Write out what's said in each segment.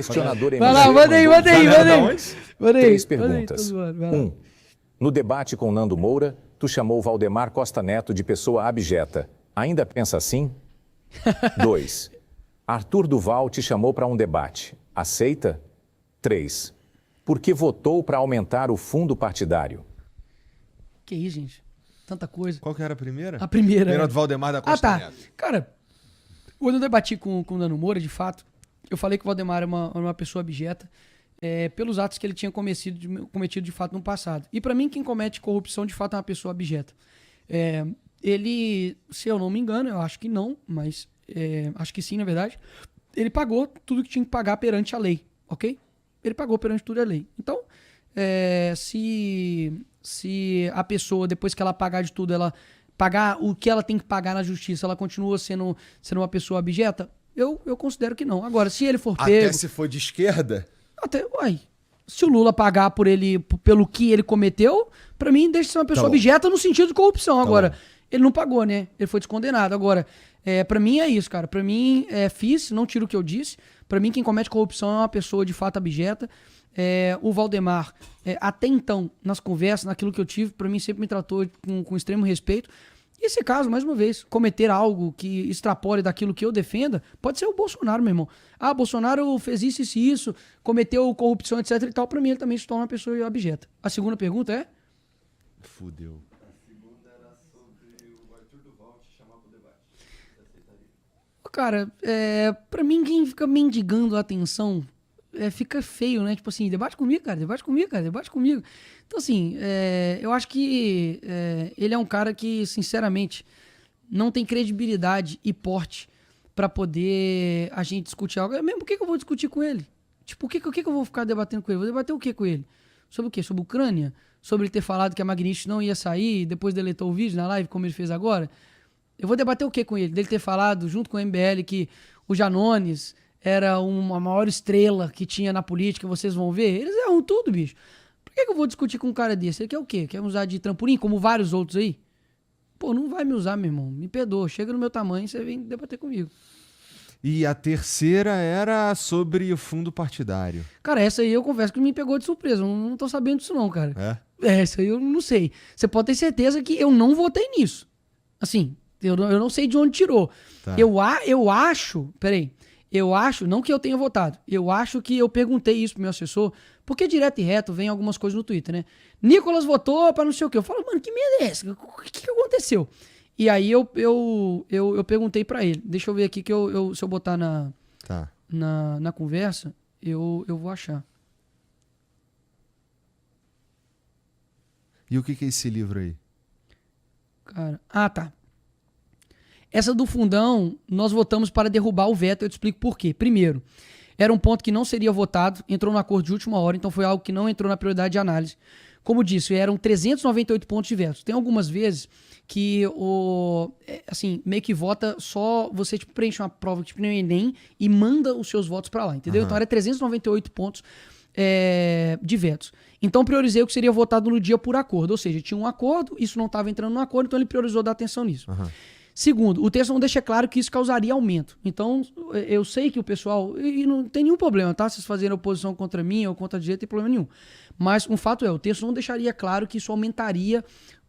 Questionador Vai lá, manda aí. Três perguntas. No debate com Nando Moura, tu chamou Valdemar Costa Neto de pessoa abjeta. Ainda pensa assim? 2. Arthur Duval te chamou para um debate. Aceita? 3. Por que votou para aumentar o fundo partidário? Que isso, gente? Tanta coisa. Qual que era a primeira? A primeira. Primeira do Valdemar da Costa Neto. Cara, quando eu debati com o Nando Moura, de fato, eu falei que o Valdemar era uma pessoa abjeta pelos atos que ele tinha cometido de fato no passado. E pra mim, quem comete corrupção, de fato, é uma pessoa abjeta. Ele, se eu não me engano, eu acho que não, mas acho que sim, na verdade, ele pagou tudo que tinha que pagar perante a lei, ok? Ele pagou perante tudo a lei. Então, se a pessoa, depois que ela pagar de tudo, ela pagar o que ela tem que pagar na justiça, ela continua sendo uma pessoa abjeta, eu considero que não. Agora, se ele for pego... Até se for de esquerda? Se o Lula pagar pelo que ele cometeu, pra mim deixa de ser uma pessoa abjeta no sentido de corrupção. Agora, ele não pagou, né? Ele foi descondenado. Agora, pra mim é isso, cara. Pra mim, não tiro o que eu disse. Pra mim, quem comete corrupção é uma pessoa de fato abjeta. O Valdemar, até então, nas conversas, naquilo que eu tive, pra mim sempre me tratou com extremo respeito. E esse caso, mais uma vez, cometer algo que extrapole daquilo que eu defenda, pode ser o Bolsonaro, meu irmão. Bolsonaro fez isso, cometeu corrupção, etc e tal. Pra mim, ele também se torna uma pessoa abjeta. A segunda pergunta é? Fudeu. A segunda era sobre o Arthur Duval te chamar pro debate. Você aceitaria? Cara, pra mim, quem fica mendigando a atenção... fica feio, né? Tipo assim, debate comigo, cara. Então, assim, eu acho que ele é um cara que, sinceramente, não tem credibilidade e porte pra poder a gente discutir algo. Mesmo, por que eu vou discutir com ele? Tipo, o que eu vou ficar debatendo com ele? Vou debater o que com ele? Sobre o quê? Sobre a Ucrânia? Sobre ele ter falado que a Magnitsky não ia sair e depois deletou o vídeo na live, como ele fez agora? Eu vou debater o que com ele? Dele ter falado, junto com o MBL, que o Janones... era uma maior estrela que tinha na política, vocês vão ver. Eles erram tudo, bicho. Por que eu vou discutir com um cara desse? Ele quer o quê? Quer me usar de trampolim, como vários outros aí? Pô, não vai me usar, meu irmão. Me perdoa. Chega no meu tamanho e você vem debater comigo. E a terceira era sobre o fundo partidário. Cara, essa aí eu confesso que me pegou de surpresa. Eu não tô sabendo disso não, cara. Essa aí eu não sei. Você pode ter certeza que eu não votei nisso. Assim, eu não sei de onde tirou. Tá. Eu acho... Peraí. Eu acho, não que eu tenha votado, eu acho que eu perguntei isso pro meu assessor, porque direto e reto vem algumas coisas no Twitter, né? Nicolas votou pra não sei o quê. Eu falo, mano, que merda é essa? O que aconteceu? E aí eu perguntei pra ele. Deixa eu ver aqui que se eu botar na conversa, eu vou achar. E o que é esse livro aí? Cara, tá. Essa do fundão, nós votamos para derrubar o veto, eu te explico por quê. Primeiro, era um ponto que não seria votado, entrou no acordo de última hora, então foi algo que não entrou na prioridade de análise. Como disse, eram 398 pontos de veto. Tem algumas vezes que, assim, meio que vota só, você tipo, preenche uma prova tipo no Enem e manda os seus votos para lá, entendeu? Então era 398 pontos de vetos. Então priorizei o que seria votado no dia por acordo, ou seja, tinha um acordo, isso não estava entrando no acordo, então ele priorizou dar atenção nisso. Segundo, o texto não deixa claro que isso causaria aumento. Então, eu sei que o pessoal... E não tem nenhum problema, tá? Se vocês fazerem oposição contra mim ou contra a direita, não tem problema nenhum. Mas um fato o texto não deixaria claro que isso aumentaria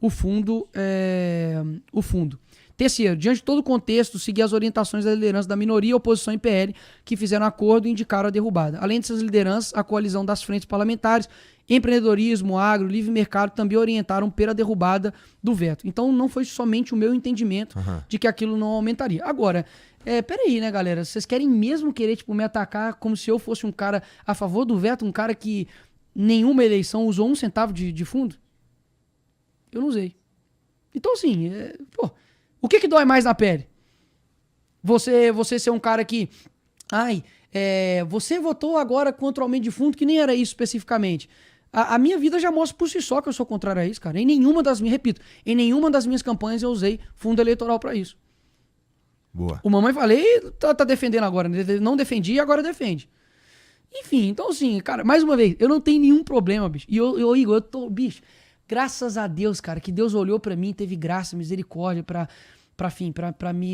o fundo. Terceiro, diante de todo o contexto, seguir as orientações da liderança da minoria, oposição e PL, que fizeram acordo e indicaram a derrubada. Além dessas lideranças, a coalizão das frentes parlamentares, empreendedorismo, agro, livre mercado também orientaram pela derrubada do veto. Então não foi somente o meu entendimento de que aquilo não aumentaria. Agora, peraí, né, galera? Vocês querem mesmo querer me atacar como se eu fosse um cara a favor do veto, um cara que nenhuma eleição usou 1 centavo de fundo? Eu não usei. Então, assim, o que dói mais na pele? Você ser um cara que... você votou agora contra o aumento de fundo, que nem era isso especificamente. A minha vida já mostra por si só que eu sou contrário a isso, cara. Em nenhuma das minhas campanhas eu usei fundo eleitoral pra isso. Boa. O mamãe falei, tá defendendo agora. Não defendi e agora defende. Enfim, então assim, cara, mais uma vez, eu não tenho nenhum problema, bicho. E Igor, eu tô, bicho, graças a Deus, cara, que Deus olhou pra mim, teve graça, misericórdia pra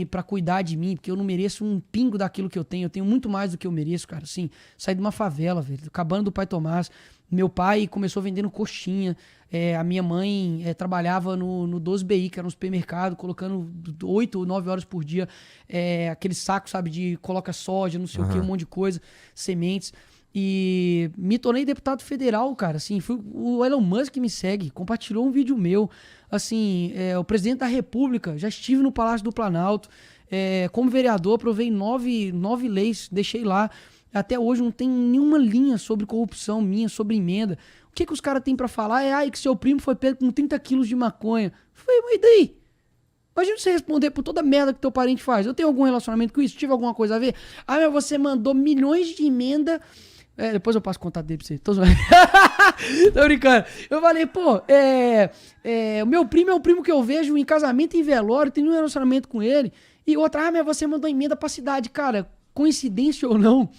pra cuidar de mim, porque eu não mereço um pingo daquilo que eu tenho muito mais do que eu mereço, cara, assim, saí de uma favela, velho, cabana do Pai Tomás, meu pai começou vendendo coxinha, a minha mãe trabalhava no 12BI, que era um supermercado, colocando 8 ou 9 horas por dia, aquele saco, sabe, de coloca soja, não sei o que, um monte de coisa, sementes, e me tornei deputado federal, cara, assim, o Elon Musk me segue, compartilhou um vídeo meu, assim, o presidente da República, já estive no Palácio do Planalto, como vereador, aprovei 9 leis, deixei lá, até hoje não tem nenhuma linha sobre corrupção minha, sobre emenda. O que os caras têm pra falar que seu primo foi pego com 30 quilos de maconha. Eu falei, mas e daí? Imagina você responder por toda a merda que teu parente faz. Eu tenho algum relacionamento com isso? Tive alguma coisa a ver? Mas você mandou milhões de emenda. Depois eu passo o contato dele pra você. Tô zoando. Tô brincando. Eu falei, pô, o meu primo é um primo que eu vejo em casamento e em velório, tenho um relacionamento com ele. E outra, mas você mandou emenda pra cidade. Cara, coincidência ou não,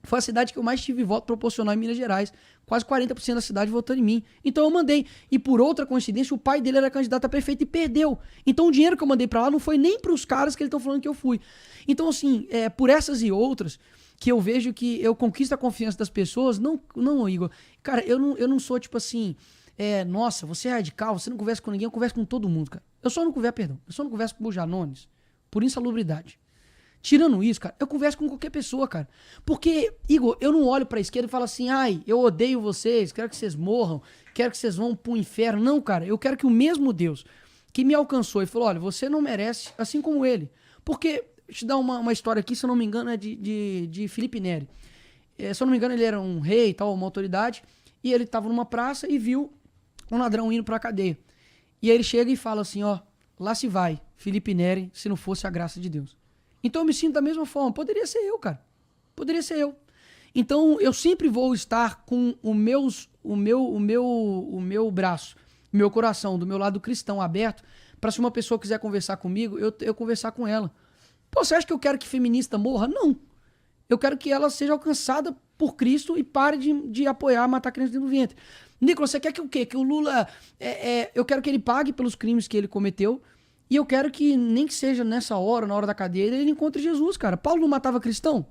foi a cidade que eu mais tive voto proporcional em Minas Gerais. Quase 40% da cidade votou em mim. Então eu mandei. E por outra coincidência, o pai dele era candidato a prefeito e perdeu. Então o dinheiro que eu mandei pra lá não foi nem pros caras que eles estão falando que eu fui. Então assim, por essas e outras, que eu vejo que eu conquisto a confiança das pessoas. Não, Igor. Cara, eu não sou tipo assim, nossa, você é radical, você não conversa com ninguém, eu converso com todo mundo, cara. Eu só não converso com o Janones por insalubridade. Tirando isso, cara, eu converso com qualquer pessoa, cara. Porque, Igor, eu não olho pra esquerda e falo assim, eu odeio vocês, quero que vocês morram, quero que vocês vão pro inferno. Não, cara, eu quero que o mesmo Deus que me alcançou e falou, olha, você não merece, assim como ele. Porque, deixa eu te dar uma história aqui, se eu não me engano, é de Felipe Neri. Se eu não me engano, ele era um rei e tal, uma autoridade, e ele tava numa praça e viu um ladrão indo pra cadeia. E aí ele chega e fala assim, lá se vai, Felipe Neri, se não fosse a graça de Deus. Então eu me sinto da mesma forma. Poderia ser eu, cara. Poderia ser eu. Então eu sempre vou estar com o meu braço, o meu coração, do meu lado cristão aberto, para se uma pessoa quiser conversar comigo, eu conversar com ela. Pô, você acha que eu quero que feminista morra? Não. Eu quero que ela seja alcançada por Cristo e pare de apoiar matar crianças dentro do ventre. Nicolas, você quer que o quê? Que o Lula... eu quero que ele pague pelos crimes que ele cometeu. E eu quero que, nem que seja nessa hora, na hora da cadeia, ele encontre Jesus, cara. Paulo não matava cristão?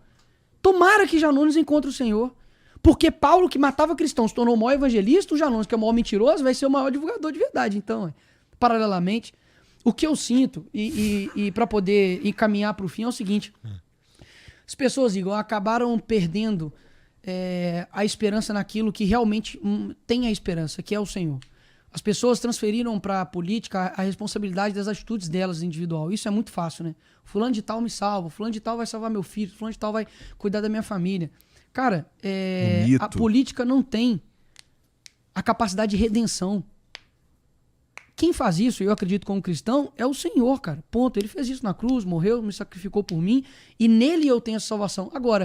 Tomara que Janones encontre o Senhor. Porque Paulo, que matava cristão, se tornou o maior evangelista, o Janones, que é o maior mentiroso, vai ser o maior divulgador de verdade. Então, paralelamente, o que eu sinto, e para poder encaminhar para o fim, é o seguinte. As pessoas, Igor, acabaram perdendo a esperança naquilo que realmente tem a esperança, que é o Senhor. As pessoas transferiram para a política a responsabilidade das atitudes delas individual. Isso é muito fácil, né? Fulano de tal me salva, fulano de tal vai salvar meu filho, fulano de tal vai cuidar da minha família. Cara, a política não tem a capacidade de redenção. Quem faz isso, eu acredito como cristão, é o Senhor, cara. Ponto. Ele fez isso na cruz, morreu, me sacrificou por mim, e nele eu tenho essa salvação. Agora,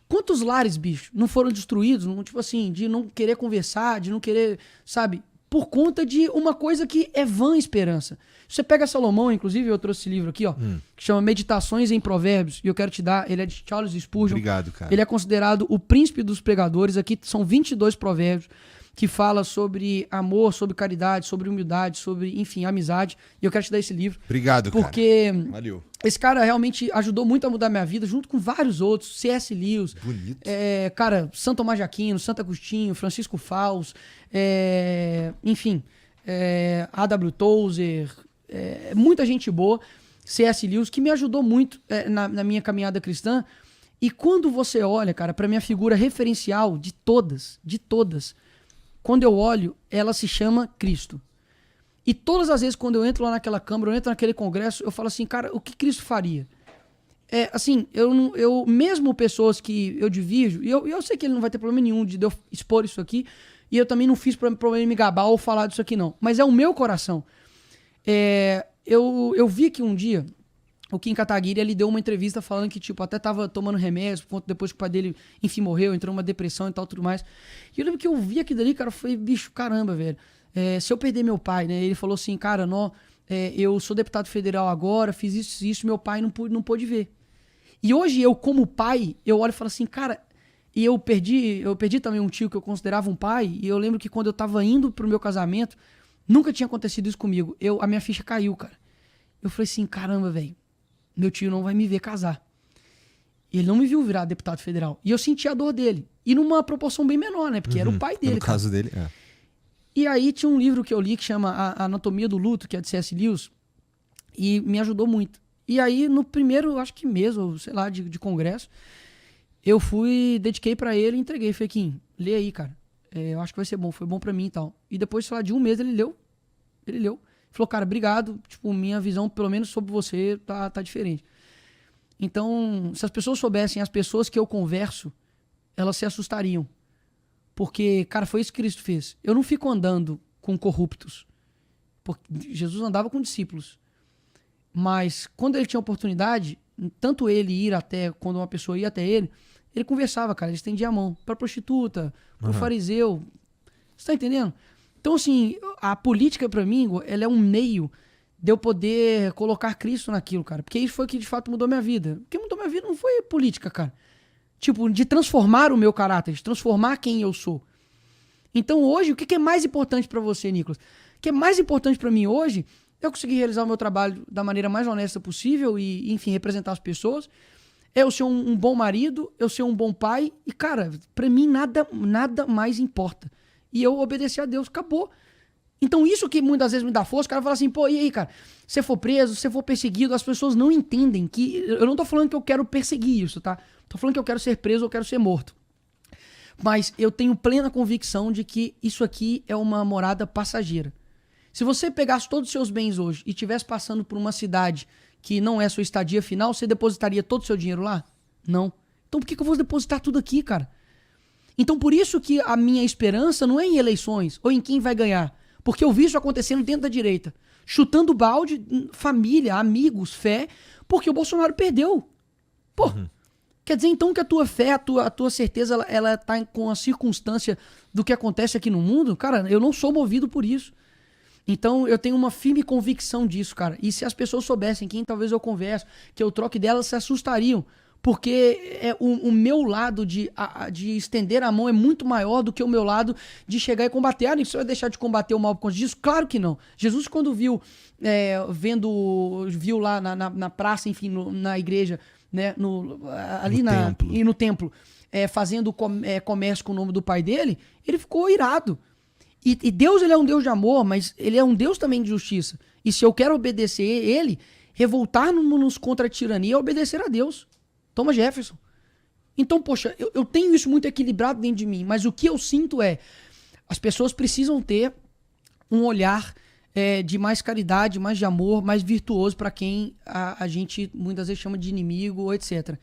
quantos lares, bicho, não foram destruídos, tipo assim, de não querer conversar, de não querer, sabe... por conta de uma coisa que é vã esperança. Você pega Salomão, inclusive, eu trouxe esse livro aqui, que chama Meditações em Provérbios, e eu quero te dar, ele é de Charles Spurgeon. Obrigado, cara. Ele é considerado o príncipe dos pregadores. Aqui são 22 provérbios que fala sobre amor, sobre caridade, sobre humildade, sobre, enfim, amizade. E eu quero te dar esse livro. Obrigado, porque cara. Valeu. Esse cara realmente ajudou muito a mudar minha vida, junto com vários outros. C.S. Lewis. Bonito. Cara, Santo Tomás de Aquino, Santo Agostinho, Francisco Fals, enfim, A.W. Tozer, muita gente boa. C.S. Lewis, que me ajudou muito na minha caminhada cristã. E quando você olha, cara, pra minha figura referencial de todas, quando eu olho, ela se chama Cristo. E todas as vezes quando eu entro lá naquela câmara, eu entro naquele congresso, eu falo assim, cara, o que Cristo faria? Assim, eu mesmo pessoas que eu divido, e eu sei que ele não vai ter problema nenhum de eu expor isso aqui, e eu também não fiz problema em me gabar ou falar disso aqui não, mas é o meu coração. Eu vi que um dia, o Kim Kataguiri, ele deu uma entrevista falando que, tipo, até tava tomando remédio, por conta depois que o pai dele, enfim, morreu, entrou numa depressão e tal, tudo mais. E eu lembro que eu vi aquilo dali, cara, foi, bicho, caramba, velho. Se eu perder meu pai, né, ele falou assim, cara, eu sou deputado federal agora, fiz isso, meu pai não pôde ver. E hoje eu, como pai, eu olho e falo assim, cara, e eu perdi também um tio que eu considerava um pai, e eu lembro que quando eu tava indo pro meu casamento, nunca tinha acontecido isso comigo. A minha ficha caiu, cara. Eu falei assim, caramba, velho, meu tio não vai me ver casar. Ele não me viu virar deputado federal. E eu senti a dor dele. E numa proporção bem menor, né? Porque era o pai dele. No caso dele, E aí tinha um livro que eu li que chama A Anatomia do Luto, que é de C.S. Lewis, e me ajudou muito. E aí, no primeiro, acho que mês, ou sei lá, de congresso, eu dediquei pra ele e entreguei. Falei, Kim, lê aí, cara. Eu acho que vai ser bom, foi bom pra mim e tal. E depois, sei lá, de um mês ele leu. Falou, cara, obrigado, tipo, minha visão, pelo menos sobre você, tá diferente. Então, se as pessoas soubessem, as pessoas que eu converso, elas se assustariam. Porque, cara, foi isso que Cristo fez. Eu não fico andando com corruptos. Porque Jesus andava com discípulos. Mas, quando ele tinha oportunidade, tanto ele ir até, quando uma pessoa ia até ele conversava, cara, ele estendia a mão pra prostituta, pro fariseu. Você tá entendendo? Então, assim, a política pra mim, ela é um meio de eu poder colocar Cristo naquilo, cara. Porque isso foi o que de fato mudou minha vida. O que mudou minha vida não foi política, cara. Tipo, de transformar o meu caráter, de transformar quem eu sou. Então hoje, o que é mais importante pra você, Nicolas? O que é mais importante pra mim hoje é eu conseguir realizar o meu trabalho da maneira mais honesta possível e, enfim, representar as pessoas. É eu ser um bom marido, eu ser um bom pai. E, cara, pra mim nada mais importa. E eu obedecer a Deus, acabou. Então isso que muitas vezes me dá força, o cara fala assim, pô, e aí, cara, se for preso, se for perseguido, as pessoas não entendem que... Eu não tô falando que eu quero perseguir isso, tá? Tô falando que eu quero ser preso ou quero ser morto. Mas eu tenho plena convicção de que isso aqui é uma morada passageira. Se você pegasse todos os seus bens hoje e estivesse passando por uma cidade que não é sua estadia final, você depositaria todo o seu dinheiro lá? Não. Então por que eu vou depositar tudo aqui, cara? Então por isso que a minha esperança não é em eleições ou em quem vai ganhar. Porque eu vi isso acontecendo dentro da direita. Chutando balde, família, amigos, fé, porque o Bolsonaro perdeu. Pô, quer dizer então que a tua fé, a tua certeza, ela tá com a circunstância do que acontece aqui no mundo? Cara, eu não sou movido por isso. Então eu tenho uma firme convicção disso, cara. E se as pessoas soubessem quem talvez eu converso, que eu troque delas, se assustariam. Porque o meu lado de estender a mão é muito maior do que o meu lado de chegar e combater. Ah, você vai deixar de combater o mal por conta disso? Claro que não. Jesus, quando viu lá na praça, enfim, na igreja, né, ali no templo, fazendo comércio com o nome do pai dele, ele ficou irado. E Deus, ele é um Deus de amor, mas ele é um Deus também de justiça. E se eu quero obedecer ele, revoltar-nos contra a tirania é obedecer a Deus. Thomas Jefferson. Então, poxa, eu tenho isso muito equilibrado dentro de mim, mas o que eu sinto as pessoas precisam ter um olhar de mais caridade, mais de amor, mais virtuoso para quem a gente muitas vezes chama de inimigo ou etc.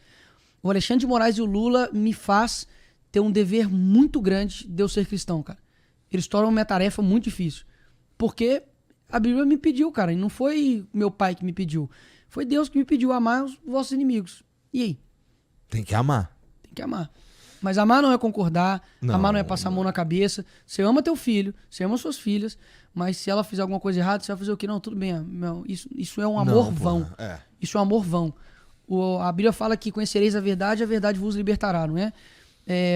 O Alexandre de Moraes e o Lula me faz ter um dever muito grande de eu ser cristão, cara. Eles tornam minha tarefa muito difícil. Porque a Bíblia me pediu, cara, e não foi meu pai que me pediu. Foi Deus que me pediu amar os vossos inimigos. E aí? Tem que amar. Tem que amar. Mas amar não é concordar, amar não é passar a mão na cabeça. Você ama teu filho, você ama suas filhas, mas se ela fizer alguma coisa errada, você vai fazer o quê? Não, tudo bem, isso é um amor vão. Isso é um amor vão. A Bíblia fala que conhecereis a verdade vos libertará, não é?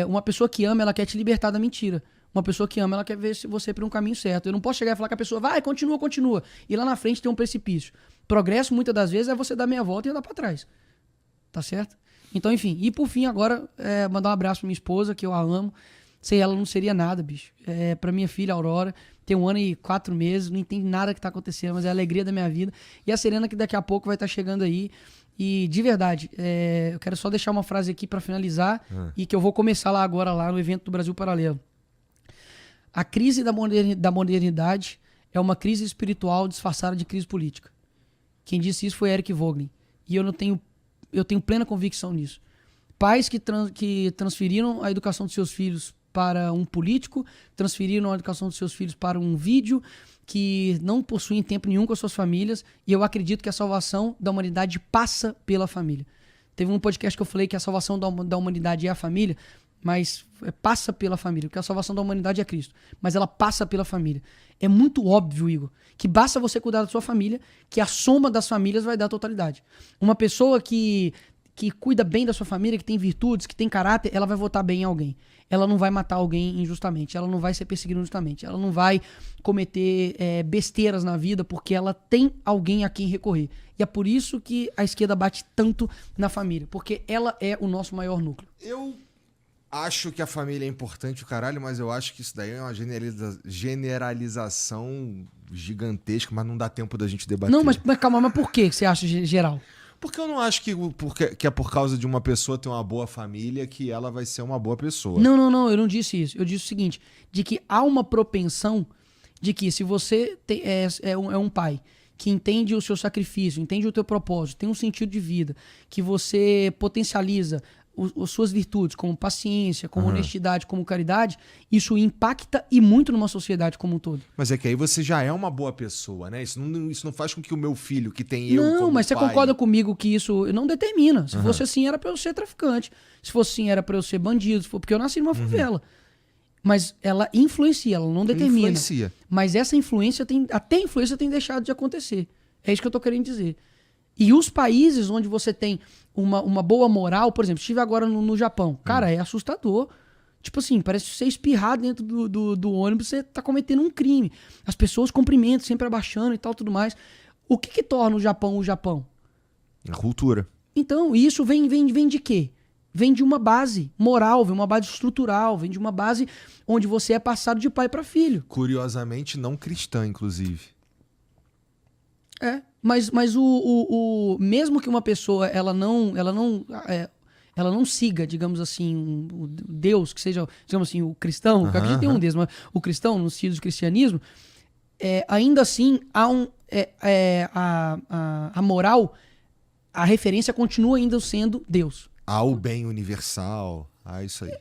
Uma pessoa que ama, ela quer te libertar da mentira. Uma pessoa que ama, ela quer ver você para um caminho certo. Eu não posso chegar e falar que a pessoa vai, continua. E lá na frente tem um precipício. Progresso, muitas das vezes, é você dar meia volta e andar para trás. Tá certo? Então, enfim. E por fim, agora, mandar um abraço pra minha esposa, que eu a amo. Sem ela não seria nada, bicho. Pra minha filha, Aurora, tem 1 ano e 4 meses, não entende nada que tá acontecendo, mas é a alegria da minha vida. E a Serena, que daqui a pouco vai estar chegando aí. E, de verdade, eu quero só deixar uma frase aqui pra finalizar e que eu vou começar lá agora, lá no evento do Brasil Paralelo. A crise da modernidade é uma crise espiritual disfarçada de crise política. Quem disse isso foi Eric Voegelin. E eu tenho plena convicção nisso. Pais que transferiram a educação dos seus filhos para um político, transferiram a educação dos seus filhos para um vídeo, que não possuem tempo nenhum com as suas famílias, e eu acredito que a salvação da humanidade passa pela família. Teve um podcast que eu falei que a salvação da humanidade é a família, mas passa pela família, porque a salvação da humanidade é Cristo, mas ela passa pela família. É muito óbvio, Igor, que basta você cuidar da sua família, que a soma das famílias vai dar a totalidade. Uma pessoa que que cuida bem da sua família, que tem virtudes, que tem caráter, ela vai votar bem em alguém. Ela não vai matar alguém injustamente, ela não vai ser perseguida injustamente, ela não vai cometer besteiras na vida porque ela tem alguém a quem recorrer. E é por isso que a esquerda bate tanto na família, porque ela é o nosso maior núcleo. Eu acho que a família é importante o caralho, mas eu acho que isso daí é uma generalização gigantesca, mas não dá tempo da gente debater. Não, mas calma, mas por que você acha geral? Porque eu não acho que é por causa de uma pessoa ter uma boa família que ela vai ser uma boa pessoa. Não, eu não disse isso. Eu disse o seguinte, de que há uma propensão de que se você é um pai que entende o seu sacrifício, entende o teu propósito, tem um sentido de vida, que você potencializa as suas virtudes, como paciência, como honestidade, como caridade, isso impacta e muito numa sociedade como um todo. Mas é que aí você já é uma boa pessoa, né? Isso não faz com que o meu filho, que tem eu Não, como mas você pai... concorda comigo que isso não determina. Se fosse assim, era pra eu ser traficante. Se fosse assim, era pra eu ser bandido. Porque eu nasci numa favela. Mas ela influencia, ela não determina. Influencia. Mas essa influência até a influência tem deixado de acontecer. É isso que eu tô querendo dizer. E os países onde você tem uma boa moral, por exemplo, estive agora no Japão. Cara, é assustador. Tipo assim, parece que você espirrar dentro do ônibus, você tá cometendo um crime. As pessoas cumprimentam, sempre abaixando e tal, tudo mais. O que torna o Japão o Japão? A cultura. Então, isso vem de quê? Vem de uma base moral, vem de uma base estrutural, vem de uma base onde você é passado de pai para filho. Curiosamente, não cristã, inclusive. Mas mesmo que uma pessoa ela não siga, digamos assim, o Deus, que seja, digamos assim, o cristão, que acredita em um Deus, mas o cristão, no sentido do cristianismo, ainda assim há a moral, a referência continua ainda sendo Deus. Há o bem universal, isso aí.